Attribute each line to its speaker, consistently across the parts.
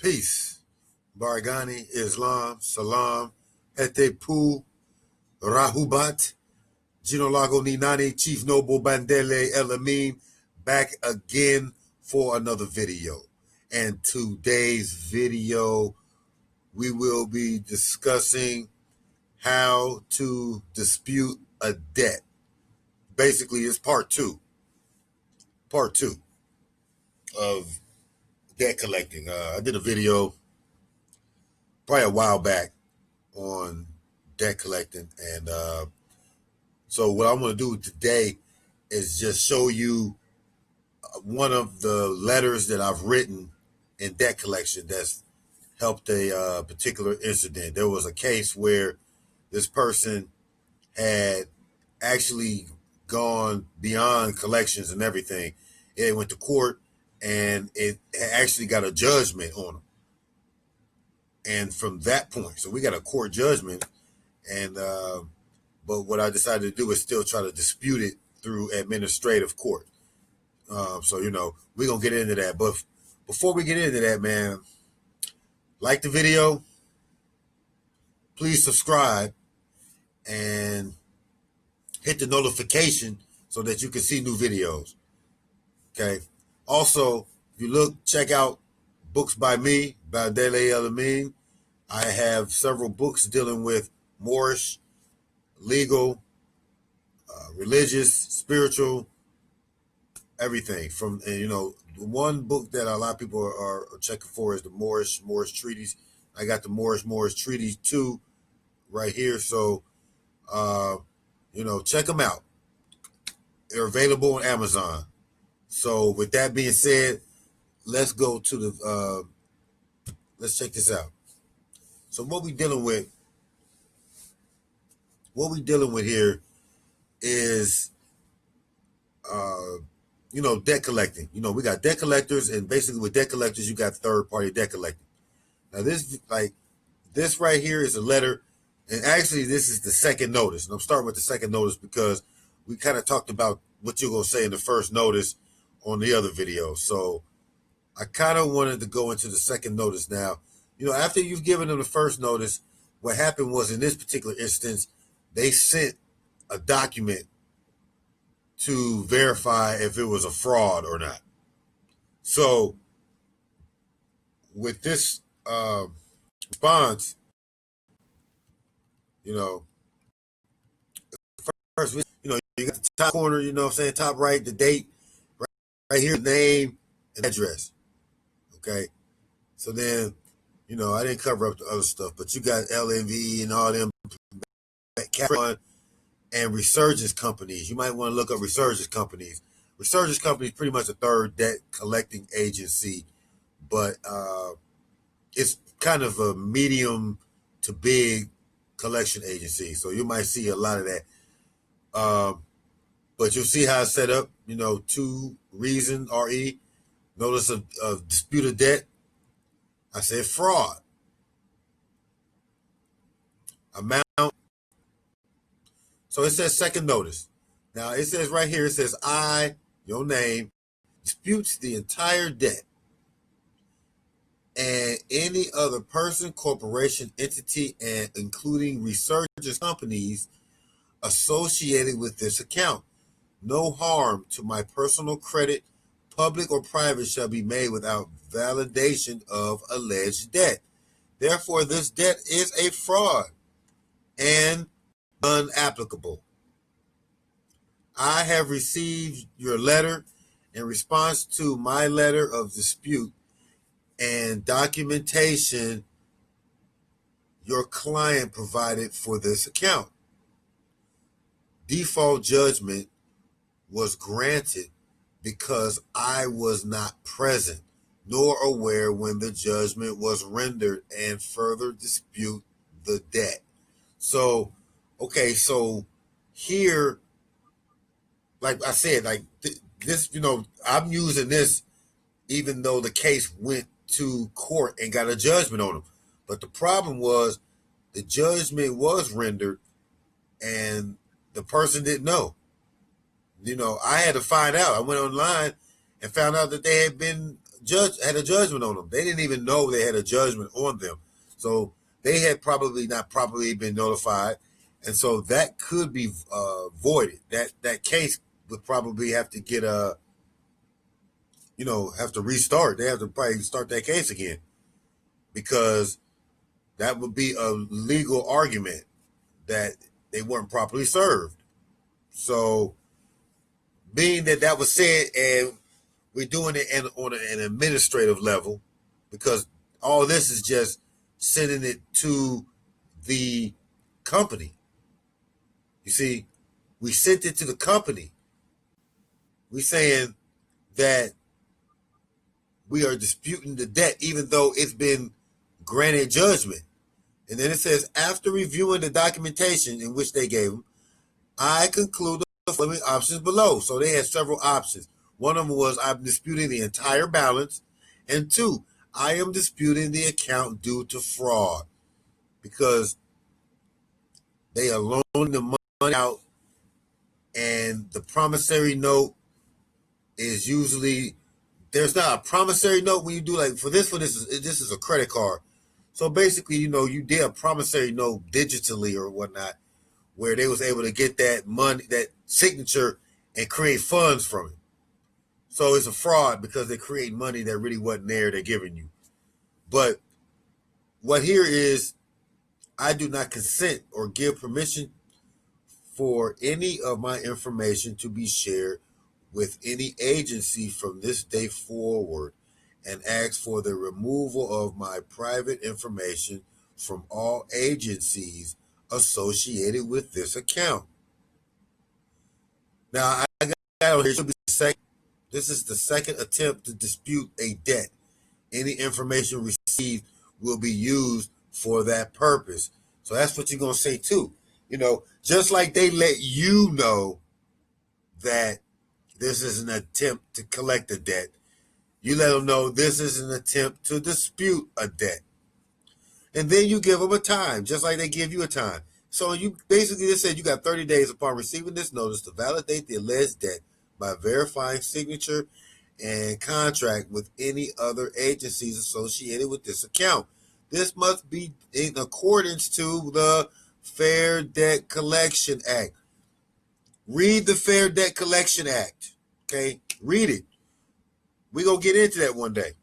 Speaker 1: Peace. Barghani, Islam, Salam, Hetepu, Rahubat, Jinolago Ninani, Chief Noble Bandele El Amin, back again for another video. And today's video, we will be discussing how to dispute a debt. Basically, it's part two of debt collecting. I did a video probably a while back on debt collecting, and so what I'm going to do today is just show you one of the letters that I've written in debt collection that's helped a particular incident. There was a case where this person had actually gone beyond collections and everything. It went to court, and it actually got a judgment on them. And from that point, so we got a court judgment, and but what I decided to do is still try to dispute it through administrative court. So we're gonna get into that. But before we get into that, man, like the video, please subscribe, and hit the notification so that you can see new videos. Okay. Also, if you check out books by me, Bandele El Amin. I have several books dealing with Moorish, legal, religious, spiritual, everything. From the one book that a lot of people are checking for is the Moorish Treaties. I got the Moorish Treaties 2 right here. So check them out. They're available on Amazon. So with that being said, let's go to the let's check this out. So what we dealing with here is debt collecting. We got debt collectors, and basically with debt collectors you got third party debt collecting. Now this right here is a letter, and actually this is the second notice. And I'm starting with the second notice because we kind of talked about what you're going to say in the first notice on the other video. So I kind of wanted to go into the second notice now. After you've given them the first notice, what happened was in this particular instance, they sent a document to verify if it was a fraud or not. So with this response, first, you got the top corner, top right, the date, right here, name and address. Okay. So then, I didn't cover up the other stuff, but you got LNV and all them and resurgence companies. You might want to look up resurgence companies. Resurgence companies pretty much a third debt collecting agency, but it's kind of a medium to big collection agency. So you might see a lot of that. But you'll see how it's set up, 2 reason RE, notice of disputed debt. I said fraud. Amount. So it says second notice. Now it says right here, it says I, your name, disputes the entire debt and any other person, corporation, entity, and including resurgence companies associated with this account. No harm to my personal credit, public or private, shall be made without validation of alleged debt. Therefore, this debt is a fraud and unapplicable. I have received your letter. In response to my letter of dispute and documentation your client provided for this account, default judgment was granted because I was not present nor aware when the judgment was rendered and further dispute the debt. So, okay, so here, like I said, this, I'm using this even though the case went to court and got a judgment on them. But the problem was the judgment was rendered and the person didn't know. I had to find out. I went online and found out that they had been had a judgment on them. They didn't even know they had a judgment on them. So they had probably not properly been notified. And so that could be voided. That case would probably have to get have to restart. They have to probably start that case again, because that would be a legal argument that they weren't properly served. So, being that was said, and we're doing it on an administrative level, because all this is just sending it to the company. You see, we sent it to the company. We're saying that we are disputing the debt, even though it's been granted judgment. And then it says, after reviewing the documentation in which they gave them, I conclude the following options below. So they had several options. One of them was, I'm disputing the entire balance. And two, I am disputing the account due to fraud, because they are loaning the money out, and the promissory note is usually, there's not a promissory note when you do, like, this is a credit card. So basically, you did a promissory note digitally or whatnot, where they was able to get that money, that signature, and create funds from it. So it's a fraud, because they create money that really wasn't there, they're giving you. But what here is, I do not consent or give permission for any of my information to be shared with any agency from this day forward, and ask for the removal of my private information from all agencies associated with this account. Now, I got here, this is the second attempt to dispute a debt. Any information received will be used for that purpose. So that's what you're going to say too. Just like they let you know that this is an attempt to collect a debt, you let them know this is an attempt to dispute a debt. And then you give them a time, just like they give you a time. So you basically just said you got 30 days upon receiving this notice to validate the alleged debt by verifying signature and contract with any other agencies associated with this account. This must be in accordance to the Fair Debt Collection Act. Read the Fair Debt Collection Act. Okay? Read it. We're going to get into that one day.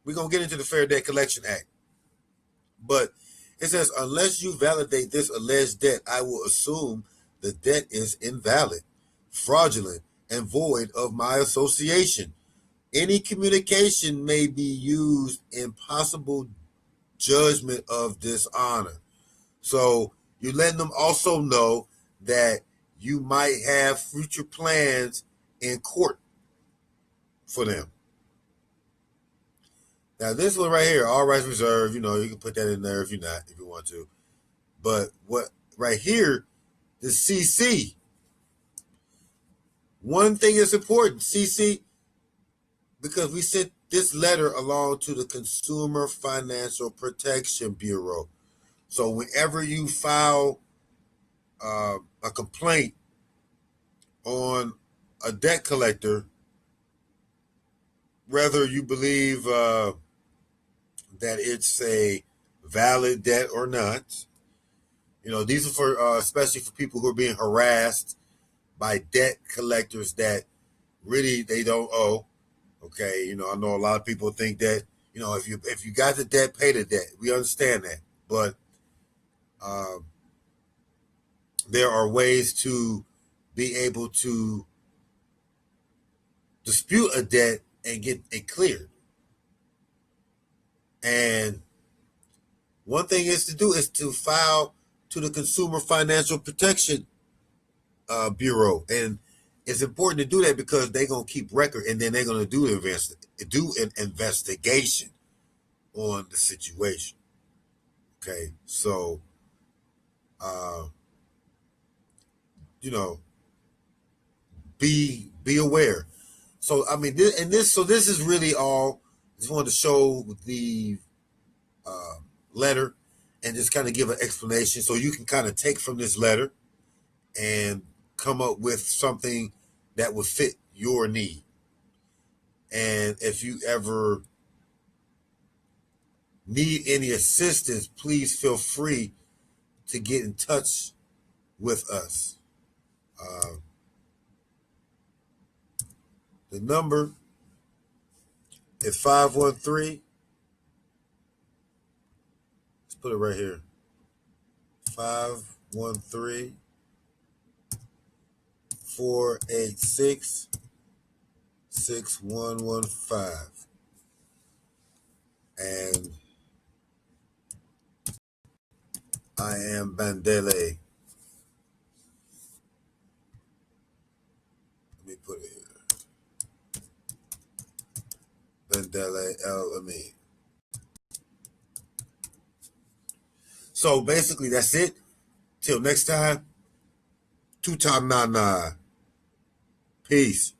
Speaker 1: We're going to get into the Fair Debt Collection Act. But it says, unless you validate this alleged debt, I will assume the debt is invalid, fraudulent, and void of my association. Any communication may be used in possible judgment of dishonor. So you're letting them also know that you might have future plans in court for them. Now, this one right here, all rights reserved, you can put that in there if you want to. But what right here, the CC. One thing is important, CC, because we sent this letter along to the Consumer Financial Protection Bureau. So whenever you file a complaint on a debt collector, whether you believe that it's a valid debt or not, these are for especially for people who are being harassed by debt collectors that really they don't owe. Okay, I know a lot of people think that if you got the debt, pay the debt. We understand that, but there are ways to be able to dispute a debt and get it cleared. And one thing is to file to the Consumer Financial Protection Bureau. And it's important to do that because they're going to keep record, and then they're going to do an investigation on the situation. Okay, so, be aware. So, I mean, this is really all. Just wanted to show the letter and just kind of give an explanation so you can kind of take from this letter and come up with something that would fit your need. And if you ever need any assistance, please feel free to get in touch with us. The number is 513. Let's put it right here. 513 486 6115. And I am Bandele. Let me put it here. Bandele El Amin. So basically, that's it. Till next time, two time nine. Peace.